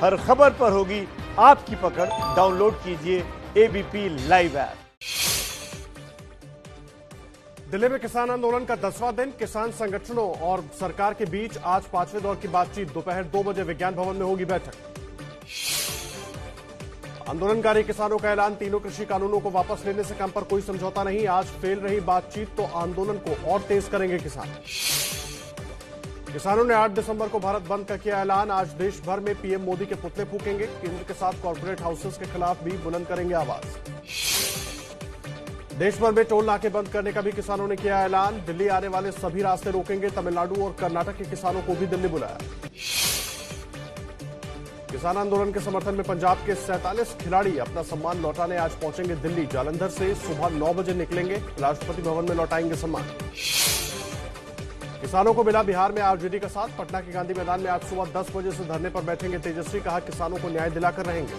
हर खबर पर होगी आपकी पकड़। डाउनलोड कीजिए एबीपी लाइव ऐप। दिल्ली में किसान आंदोलन का 10वां दिन। किसान संगठनों और सरकार के बीच आज 5वें दौर की बातचीत। दोपहर 2 बजे विज्ञान भवन में होगी बैठक। आंदोलनकारी किसानों का ऐलान, तीनों कृषि कानूनों को वापस लेने से कम पर कोई समझौता नहीं। आज फेल रही बातचीत तो आंदोलन को और तेज करेंगे किसान। किसानों ने 8 दिसंबर को भारत बंद का किया ऐलान। आज देश भर में पीएम मोदी के पुतले फूकेंगे। केंद्र के साथ कॉर्पोरेट हाउसेस के खिलाफ भी बुलंद करेंगे आवाज। देश भर में टोल नाके बंद करने का भी किसानों ने किया ऐलान। दिल्ली आने वाले सभी रास्ते रोकेंगे। तमिलनाडु और कर्नाटक के किसानों को भी दिल्ली बुलाया। किसान आंदोलन के समर्थन में पंजाब के 47 खिलाड़ी अपना सम्मान लौटाने आज पहुंचेंगे दिल्ली। जालंधर से सुबह 9 बजे निकलेंगे। राष्ट्रपति भवन में लौटाएंगे सम्मान। किसानों को मिला बिहार में आरजेडी का साथ। पटना के गांधी मैदान में आज सुबह 10 बजे से धरने पर बैठेंगे तेजस्वी। कहा किसानों को न्याय दिलाकर रहेंगे।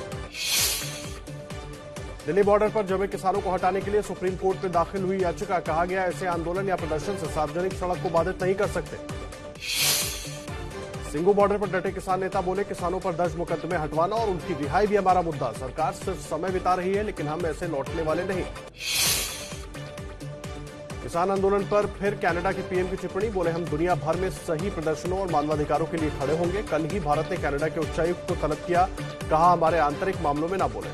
दिल्ली बॉर्डर पर जमे किसानों को हटाने के लिए सुप्रीम कोर्ट में दाखिल हुई याचिका। कहा गया ऐसे आंदोलन या प्रदर्शन से सार्वजनिक सड़क को बाधित नहीं कर सकते। सिंगू बॉर्डर पर डटे किसान नेता बोले किसानों पर दर्ज मुकदमे हटवाना और उनकी रिहाई भी हमारा मुद्दा। सरकार सिर्फ समय बिता रही है लेकिन हम ऐसे लौटने वाले नहीं। किसान आंदोलन पर फिर कनाडा के पीएम की टिप्पणी। बोले हम दुनिया भर में सही प्रदर्शनों और मानवाधिकारों के लिए खड़े होंगे। कल ही भारत ने कनाडा के उच्चायुक्त को तलब किया। कहा हमारे आंतरिक मामलों में ना बोले।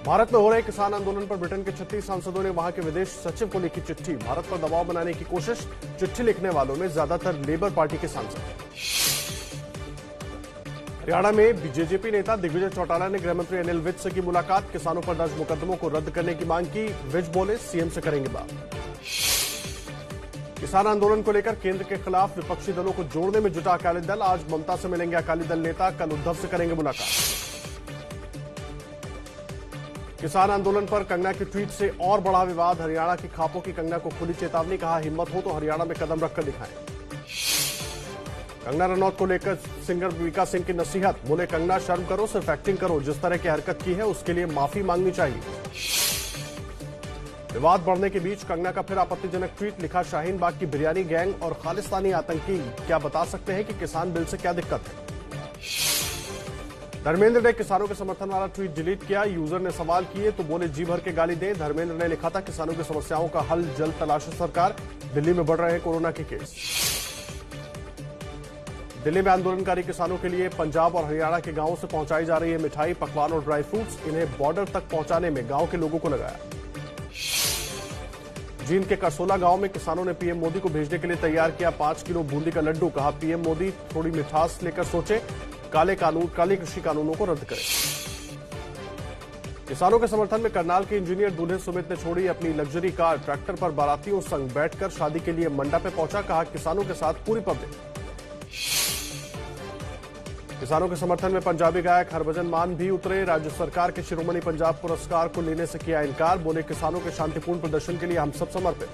भारत में हो रहे किसान आंदोलन पर ब्रिटेन के 36 सांसदों ने वहां के विदेश सचिव को लिखी चिट्ठी। भारत पर दबाव बनाने की कोशिश। चिट्ठी लिखने वालों में ज्यादातर लेबर पार्टी के सांसद। हरियाणा में जेजेपी नेता दिग्विजय चौटाला ने गृहमंत्री अनिल विज से की मुलाकात। किसानों पर दर्ज मुकदमों को रद्द करने की मांग की। विज बोले सीएम से करेंगे बात। किसान आंदोलन को लेकर केंद्र के खिलाफ विपक्षी दलों को जोड़ने में जुटा अकाली दल। आज ममता से मिलेंगे अकाली दल नेता। कल उद्धव से करेंगे मुलाकात। किसान आंदोलन पर कंगना के ट्वीट से और बड़ा विवाद। हरियाणा की खापों की कंगना को खुली चेतावनी। कहा हिम्मत हो तो हरियाणा में कदम रखकर दिखाएं। कंगना रनौत को लेकर सिंगर वीका सिंह की नसीहत। बोले कंगना शर्म करो, सिर्फ एक्टिंग करो। जिस तरह की हरकत की है उसके लिए माफी मांगनी चाहिए। विवाद बढ़ने के बीच कंगना का फिर आपत्तिजनक ट्वीट। लिखा शाहीन बाग की बिरयानी गैंग और खालिस्तानी आतंकी क्या बता सकते हैं कि किसान बिल से क्या दिक्कत है। धर्मेंद्र ने किसानों के समर्थन वाला ट्वीट डिलीट किया। यूजर ने सवाल किए तो बोले जी भर के गाली दें। धर्मेंद्र ने लिखा था किसानों की समस्याओं का हल जल्द तलाशे सरकार। दिल्ली में बढ़ रहे हैं कोरोना के केस। दिल्ली में आंदोलनकारी किसानों के लिए पंजाब और हरियाणा के गांवों से पहुंचाई जा रही है मिठाई, पकवान और ड्राई फ्रूट्स। इन्हें बॉर्डर तक पहुंचाने में गांव के लोगों को लगाया। जींद के करसोला गांव में किसानों ने पीएम मोदी को भेजने के लिए तैयार किया 5 किलो बूंदी का लड्डू। कहा पीएम मोदी थोड़ी मिठास लेकर सोचे, काले कृषि कानूनों को रद्द करें। किसानों के समर्थन में करनाल के इंजीनियर दूल्हे सुमित ने छोड़ी अपनी लग्जरी कार। ट्रैक्टर पर बारातियों संग बैठकर शादी के लिए मंडप पे पहुंचा। कहा किसानों के साथ पूरी पब्लिक। किसानों के समर्थन में पंजाबी गायक हरभजन मान भी उतरे। राज्य सरकार के शिरोमणि पंजाब पुरस्कार को लेने से किया इनकार। बोले किसानों के शांतिपूर्ण प्रदर्शन के लिए हम सब समर्पित।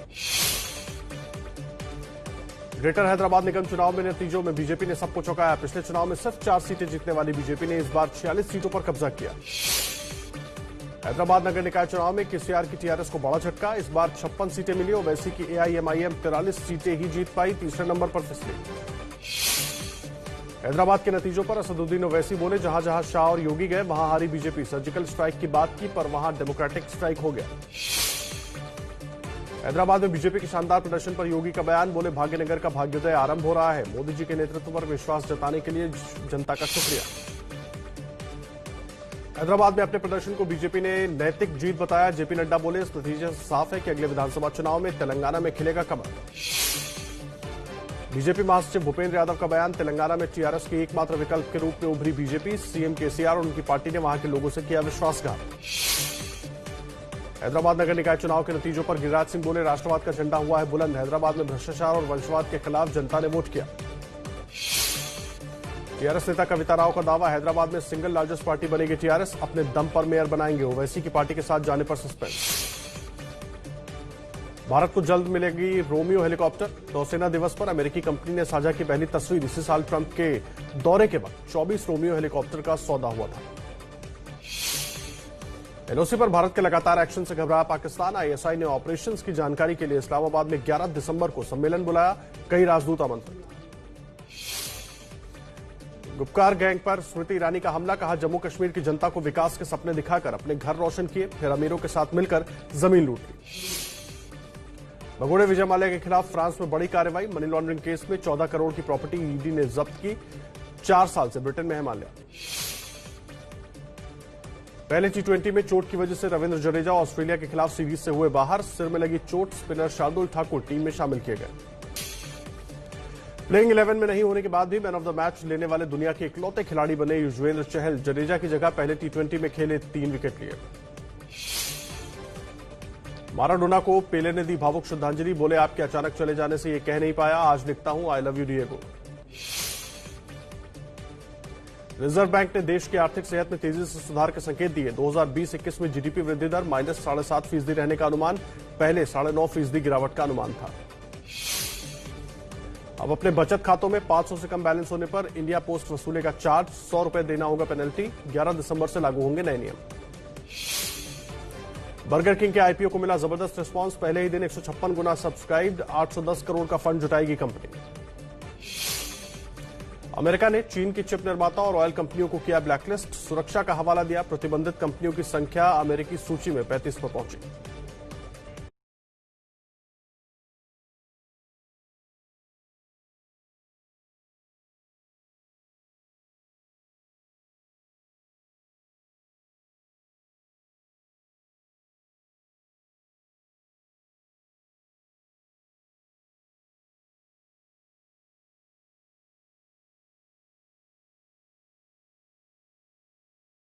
ग्रेटर हैदराबाद निगम चुनाव में नतीजों में बीजेपी ने सबको चौंकाया। पिछले चुनाव में सिर्फ 4 सीटें जीतने वाली बीजेपी ने इस बार 46 सीटों पर कब्जा किया। हैदराबाद नगर निकाय चुनाव में केसीआर की टीआरएस को बड़ा झटका। इस बार 56 सीटें मिली। ओवैसी की एआईएमआईएम 43 सीटें ही जीत पाई। तीसरे नंबर पर फिसली। हैदराबाद के नतीजों पर असदुद्दीन ओवैसी बोले जहां जहां शाह और योगी गए वहां हारी बीजेपी। सर्जिकल स्ट्राइक की बात की पर वहां डेमोक्रेटिक स्ट्राइक हो गया। हैदराबाद में बीजेपी के शानदार प्रदर्शन पर योगी का बयान। बोले भाग्यनगर का भाग्योदय आरंभ हो रहा है। मोदी जी के नेतृत्व पर विश्वास जताने के लिए जनता का शुक्रिया। हैदराबाद में अपने प्रदर्शन को बीजेपी ने नैतिक जीत बताया। जेपी नड्डा बोले इस नतीजे से साफ है कि अगले विधानसभा चुनाव में तेलंगाना में खिलेगा कमल। बीजेपी महासचिव भूपेंद्र यादव का बयान। तेलंगाना में टीआरएस के एकमात्र विकल्प के रूप में उभरी बीजेपी। सीएम केसीआर और उनकी पार्टी ने वहां के लोगों से किया विश्वासघात। हैदराबाद नगर निकाय चुनाव के नतीजों पर गिरिराज सिंह बोले राष्ट्रवाद का झंडा हुआ है बुलंद। हैदराबाद में भ्रष्टाचार और वंशवाद के खिलाफ जनता ने वोट किया। टीआरएस नेता कविता राव का दावा। हैदराबाद में सिंगल लार्जेस्ट पार्टी बनेगी टीआरएस। अपने दम पर मेयर बनाएंगे। ओवैसी की पार्टी के साथ जाने पर सस्पेंड। भारत को जल्द मिलेगी रोमियो हेलीकॉप्टर। नौसेना दिवस पर अमेरिकी कंपनी ने साझा की पहली तस्वीर। इसी साल ट्रंप के दौरे के बाद 24 रोमियो हेलीकॉप्टर का सौदा हुआ था। एलओसी पर भारत के लगातार एक्शन से घबराया पाकिस्तान। आईएसआई ने ऑपरेशंस की जानकारी के लिए इस्लामाबाद में 11 दिसंबर को सम्मेलन बुलाया। कई राजदूत आमंत्रित। गुपकार गैंग पर स्मृति ईरानी का हमला, कहा जम्मू कश्मीर की जनता को विकास के सपने दिखाकर अपने घर रोशन किए, फिर अमीरों के साथ मिलकर जमीन लूट ली। भगोड़े विजय माल्या के खिलाफ फ्रांस में बड़ी कार्रवाई, मनी लॉन्ड्रिंग केस में 14 करोड़ की प्रॉपर्टी ईडी ने जब्त की। 4 साल से ब्रिटेन में है माल्या। पहले T20 में चोट की वजह से रविंद्र जडेजा ऑस्ट्रेलिया के खिलाफ सीरीज से हुए बाहर, सिर में लगी चोट, स्पिनर शार्दुल ठाकुर टीम में शामिल किए गए। प्लेइंग 11 में नहीं होने के बाद भी मैन ऑफ द मैच लेने वाले दुनिया के इकलौते खिलाड़ी बने युजवेंद्र चहल, जडेजा की जगह पहले T20 में खेले 3 विकेट लिए। माराडोना को पेले ने दी भावुक श्रद्धांजलि, बोले आपके अचानक चले जाने से ये कह नहीं पाया, आज लिखता हूं I love you Diego. Reserve bank ने देश की आर्थिक सेहत में तेजी से सुधार के संकेत दिए। 2020-21 में जीडीपी वृद्धि दर -7.5% रहने का अनुमान, पहले 9.5% गिरावट का अनुमान था। अब अपने बचत खातों में 500 से कम बैलेंस होने पर इंडिया पोस्ट वसूलेगा चार्ज, 100 रुपए देना होगा पेनल्टी। 11 दिसंबर से लागू होंगे नए नियम। बर्गर किंग के आईपीओ को मिला जबरदस्त रिस्पांस, पहले ही दिन 156 गुना सब्सक्राइब्ड, 810 करोड़ का फंड जुटाएगी कंपनी। अमेरिका ने चीन की चिप निर्माता और ऑयल कंपनियों को किया ब्लैकलिस्ट, सुरक्षा का हवाला दिया, प्रतिबंधित कंपनियों की संख्या अमेरिकी सूची में 35 पर पहुंची।